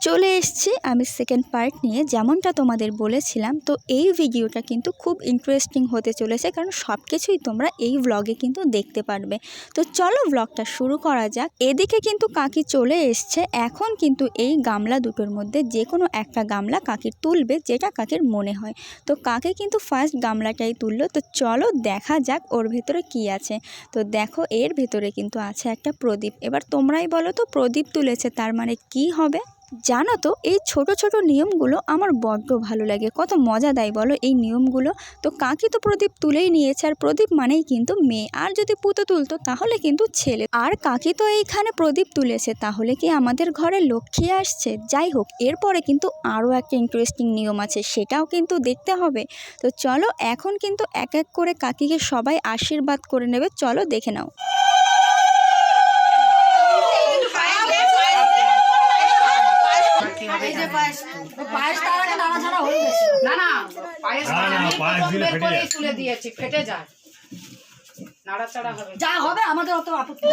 চলে এসেছি আমি সেকেন্ড পার্ট নিয়ে, যেমনটা তোমাদের বলেছিলাম। তো এই ভিডিওটা কিন্তু খুব ইন্টারেস্টিং হতে চলেছে, কারণ সব কিছুই তোমরা এই ব্লগে কিন্তু দেখতে পারবে। তো চলো ব্লগটা শুরু করা যাক। এদিকে কিন্তু কাকি চলে এসছে। এখন কিন্তু এই গামলা দুটোর মধ্যে যে কোনো একটা গামলা কাকির তুলবে, যেটা কাকির মনে হয়। তো কাকি কিন্তু ফার্স্ট গামলাটাই তুললো। তো চলো দেখা যাক ওর ভেতরে কি আছে। তো দেখো, এর ভেতরে কিন্তু আছে একটা প্রদীপ। এবার তোমরাই বলো তো, প্রদীপ তুলেছে তার মানে কি হবে? জানো তো, এই ছোট ছোট নিয়মগুলো আমার বড্ড ভালো লাগে, কত মজা দেয় বলো এই নিয়মগুলো। তো কাকি তো প্রদীপ তুলেই নিয়েছে, আর প্রদীপ মানেই কিন্তু মেয়ে, আর যদি পুতো তুলতো তাহলে কিন্তু ছেলে। আর কাকি তো এইখানে প্রদীপ তুলেছে, তাহলে কি আমাদের ঘরে লক্ষ্মী আসছে? যাই হোক, এরপরে কিন্তু আরও একটা ইন্টারেস্টিং নিয়ম আছে, সেটাও কিন্তু দেখতে হবে। তো চলো, এখন কিন্তু এক এক করে কাকিকে সবাই আশীর্বাদ করে নেবে, চলো দেখে নাও। তুলে দিয়েছি, ফেটে যায়, নাড়াচাড়া হবে, যা হবে আমাদের অত আপত্তি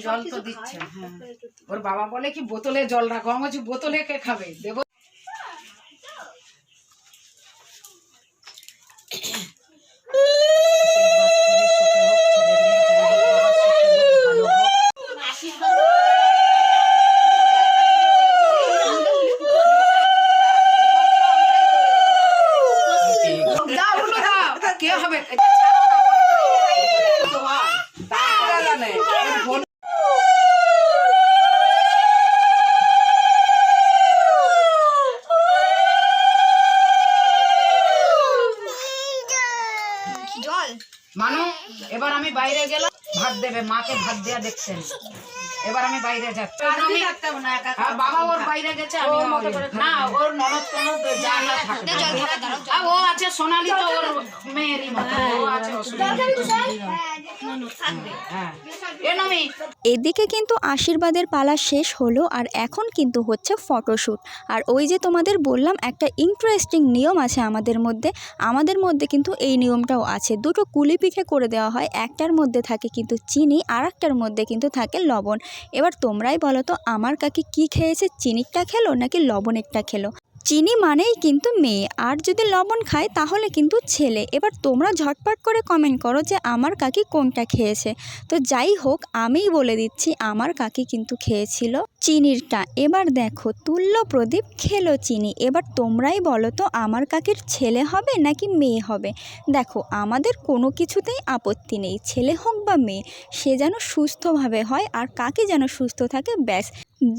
জল তো দিচ্ছে। হ্যাঁ, ওর বাবা বলে কি বোতলে জল রাখো, আমি বলছি বোতলে কে খাবে, দেবো। কে হবে মানু? এবার আমি বাইরে গেলাম, ভাত দেবে, মাকে ভাত দেয়া দেখছেন। এবার আমি বাইরে যাচ্ছি, বাবা ওর বাইরে গেছে, না ওর ননদ যা না থাকে, ও আছে সোনালি, তো ওর মেয়েরই মতো ও আছে। এদিকে কিন্তু আশীর্বাদের পালা শেষ হলো, আর এখন কিন্তু হচ্ছে ফটোশ্যুট। আর ওই যে তোমাদের বললাম একটা ইন্টারেস্টিং নিয়ম আছে আমাদের মধ্যে কিন্তু এই নিয়মটাও আছে। দুটো কুলি পিঠে করে দেওয়া হয়, একটার মধ্যে থাকে কিন্তু চিনি, আর একটার মধ্যে কিন্তু থাকে লবণ। এবার তোমরাই বলো তো, আমার কাকি কি খেয়েছে? চিনিটা খেলো নাকি লবণেরটা খেলো? চিনি মানেই কিন্তু মেয়ে, আর যদি লবণ খায় তাহলে কিন্তু ছেলে। এবার তোমরা ঝটপট করে কমেন্ট করো যে আমার কাকি কোনটা খেয়েছে। তো যাই হোক, আমিই বলে দিচ্ছি, আমার কাকি কিন্তু খেয়েছিল চিনিরটা। এবার দেখো, তুল্য প্রদীপ খেলো চিনি। এবার তোমরাই বলো তো, আমার কাকির ছেলে হবে নাকি মেয়ে হবে? দেখো, আমাদের কোনো কিছুতেই আপত্তি নেই, ছেলে হোক বা মেয়ে, সে যেন সুস্থভাবে হয় আর কাকি যেন সুস্থ থাকে, ব্যাস।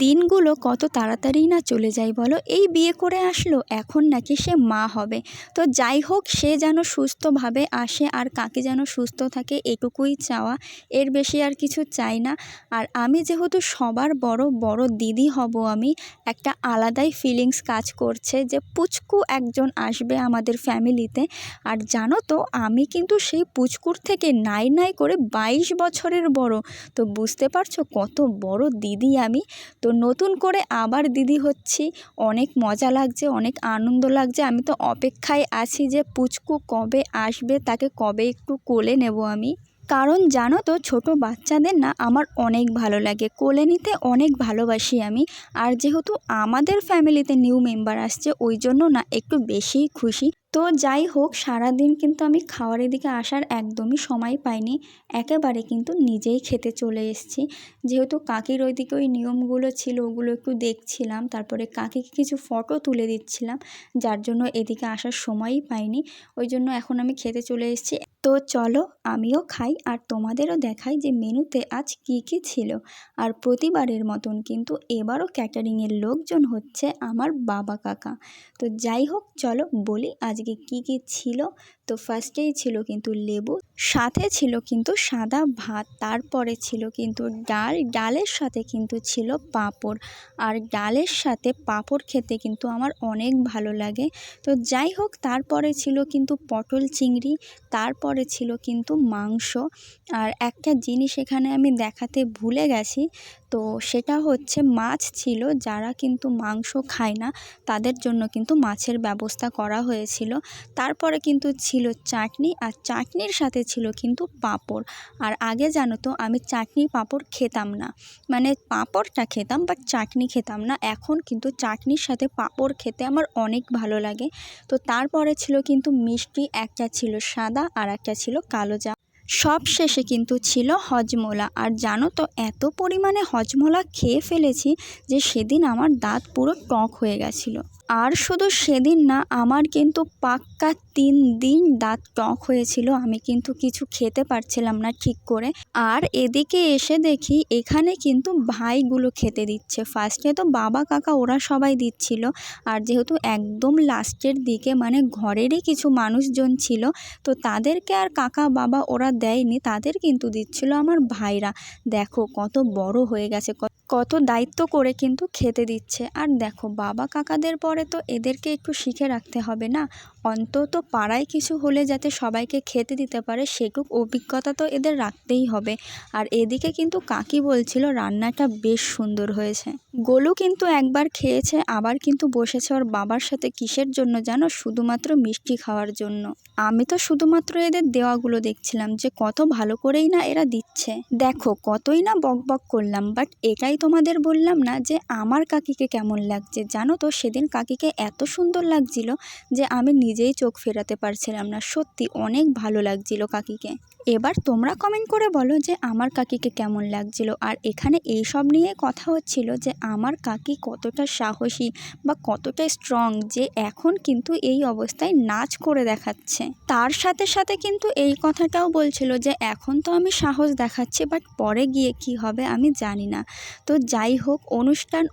দিনগুলো কত তাড়াতাড়ি না চলে যায় বলো। এই বিয়ে করে আসলো, এখন নাকি সে মা হবে। তো যাই হোক, সে যেন সুস্থভাবে আসে আর কাকি যেন সুস্থ থাকে, এটুকুই চাওয়া, এর বেশি আর কিছু চাই না। আর আমি যেহেতু সবার বড় বড় দিদি হব, আমি একটা আলাদাই ফিলিংস কাজ করছে যে পুচকু একজন আসবে আমাদের ফ্যামিলিতে। আর জানো তো, আমি কিন্তু সেই পুচকুর থেকে নাই নাই করে 22 বছরের বড়। তো বুঝতে পারছো কত বড় দিদি আমি। তো নতুন করে আবার দিদি হচ্ছি, অনেক মজা লাগছে, অনেক আনন্দ লাগছে। আমি তো অপেক্ষায় আছি যে পুচকু কবে আসবে, তাকে কবে একটু কোলে নেব আমি। কারণ জানো তো, ছোট বাচ্চাদের না আমার অনেক ভালো লাগে, কোলে নিতে অনেক ভালোবাসি আমি। আর যেহেতু আমাদের ফ্যামিলিতে নিউ মেম্বার আসছে, ওই জন্য না একটু বেশিই খুশি। তো যাই হোক, সারাদিন কিন্তু আমি খাওয়ারের দিকে আসার একদমই সময় পাইনি, একেবারে কিন্তু নিজেই খেতে চলে এসেছি। যেহেতু কাকির ওইদিকে ওই নিয়মগুলো ছিল, ওগুলো একটু দেখছিলাম, তারপরে কাকিকে কিছু ফটো তুলে দিচ্ছিলাম, যার জন্য এদিকে আসার সময়ই পাইনি। ওই জন্য এখন আমি খেতে চলে এসেছি। তো চলো আমিও খাই আর তোমাদেরও দেখাই যে মেনুতে আজ কি কি ছিল। আর প্রতিবারের মতন কিন্তু এবারও ক্যাটারিংয়ের লোকজন হচ্ছে আমার বাবা কাকা। তো যাই হোক, চলো বলি আজকে কি কি ছিল। তো ফার্স্টেই ছিল কিন্তু লেবু, সাথে ছিল কিন্তু সাদা ভাত, তারপরে ছিল কিন্তু ডাল, ডালের সাথে কিন্তু ছিল পাঁপড়। আর ডালের সাথে পাঁপড় খেতে কিন্তু আমার অনেক ভালো লাগে। তো যাই হোক, তারপরে ছিল কিন্তু পটল চিংড়ি, তারপরে ছিল কিন্তু মাংস। আর একটা জিনিস এখানে আমি দেখাতে ভুলে গেছি, তো সেটা হচ্ছে মাছ ছিল, যারা কিন্তু মাংস খায় না তাদের জন্য কিন্তু মাছের ব্যবস্থা করা হয়েছিল। তারপরে কিন্তু ছিল চাটনি, আর চাটনির সাথে ছিল কিন্তু পাঁপড়। আর আগে জানো তো আমি চাটনি পাঁপড় খেতাম না, মানে পাঁপড়টা খেতাম বাট চাটনি খেতাম না। এখন কিন্তু চাটনির সাথে পাঁপড় খেতে আমার অনেক ভালো লাগে। তো তারপরে ছিল কিন্তু মিষ্টি, একটা ছিল সাদা আর একটা ছিল কালো জাম। সব শেষে কিন্তু ছিল হজমোলা। আর জানো তো এত পরিমাণে হজমোলা খেয়ে ফেলেছি যে সেদিন আমার দাঁত পুরো টক হয়ে গেছিলো। আর শুধু সেদিন না, আমার কিন্তু পাক্কা 3 দিন দাঁত টক হয়েছিল। আমি কিন্তু কিছু খেতে পারছিলাম না ঠিক করে। আর এদিকে এসে দেখি এখানে কিন্তু ভাইগুলো খেতে দিচ্ছে। ফার্স্টে তো বাবা কাকা ওরা সবাই দিচ্ছিল, আর যেহেতু একদম লাস্টের দিকে মানে ঘরেরই কিছু মানুষজন ছিল, তো তাদেরকে আর কাকা বাবা ওরা দেয়নি, তাদের কিন্তু দিচ্ছিল আমার ভাইরা। দেখো কত বড় হয়ে গেছে, কত দায়িত্ব করে কিন্তু খেতে দিচ্ছে। আর দেখো বাবা কাকাদের পরে তো এদেরকে একটু শিখে রাখতে হবে না, অন্তত পাড়ায় কিছু হলে যাতে সবাইকে খেতে দিতে পারে সেটুক অভিজ্ঞতা তো এদের রাখতেই হবে। আর এদিকে কিন্তু কাকি বলছিল রান্নাটা বেশ সুন্দর হয়েছে। গোলু কিন্তু একবার খেয়েছে, আবার কিন্তু বসেছে ওর বাবার সাথে। কিসের জন্য জানো? শুধুমাত্র মিষ্টি খাওয়ার জন্য। আমি তো শুধুমাত্র এদের দেওয়াগুলো দেখছিলাম যে কত ভালো করেই না এরা দিচ্ছে। দেখো কতই না বক বক করলাম, বাট এটাই তোমাদের বললাম না যে আমার কাকিকে কেমন লাগছে। জানো তো সেদিন কাকিকে এত সুন্দর লাগছিল যে আমি নিজেই চোখ ফেরাতে পারছিলাম না। সত্যি অনেক ভালো লাগছিল কাকিকে। এবার তোমরা কমেন্ট করে বলো যে আমার কাকিকে কেমন লাগছিল। আর এখানে এই সব নিয়ে কথা হচ্ছিল যে আমার কাকি কতটা সাহসী বা কতটা স্ট্রং, যে এখন কিন্তু এই অবস্থায় নাচ করে দেখাচ্ছে। তার সাথে সাথে কিন্তু এই কথাটাও বলছিল যে এখন তো আমি সাহস দেখাচ্ছি, বাট পরে গিয়ে কি হবে আমি জানি না। তো যাই হোক,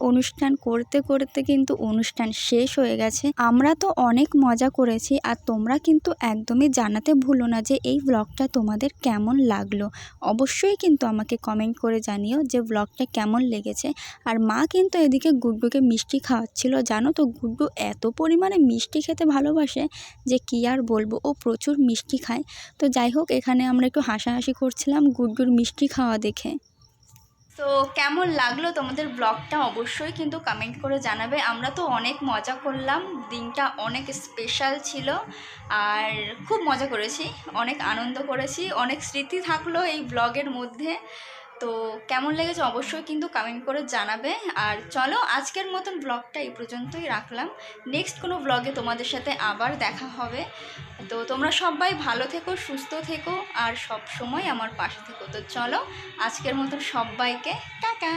অনুষ্ঠান করতে করতে কিন্তু অনুষ্ঠান শেষ হয়ে গেছে। আমরা তো অনেক মজা করেছি, আর তোমরা কিন্তু একদমই জানাতে ভুলো না যে এই ব্লগটা তোমাদের কেমন লাগলো। অবশ্যই কিন্তু আমাকে কমেন্ট করে জানিও যে ব্লগটা কেমন লেগেছে। আর মা কিন্তু এদিকে গুড্ডুকে মিষ্টি খাওয়াচ্ছিল। জানো তো গুড্ডু এত পরিমাণে মিষ্টি খেতে ভালোবাসে যে কি আর বলবো, ও প্রচুর মিষ্টি খায়। তো যাই হোক, এখানে আমরা একটু হাসাহাসি করছিলাম গুড্ডুর মিষ্টি খাওয়া দেখে। তো কেমন লাগলো তোমাদের ব্লগটা অবশ্যই কিন্তু কমেন্ট করে জানাবে। আমরা তো অনেক মজা করলাম, দিনটা অনেক স্পেশাল ছিল, আর খুব মজা করেছি, অনেক আনন্দ করেছি, অনেক স্মৃতি থাকলো এই ব্লগের মধ্যে। তো কেমন লেগেছে অবশ্যই কিন্তু কমেন্ট করে জানাবে। আর চলো আজকের মতন ব্লগটা এই পর্যন্তই রাখলাম। নেক্সট কোনো ব্লগে তোমাদের সাথে আবার দেখা হবে। তো তোমরা সবাই ভালো থেকো, সুস্থ থেকো, আর সব সময় আমার পাশে থেকো। তো চলো আজকের মতন সবাইকে টাটা।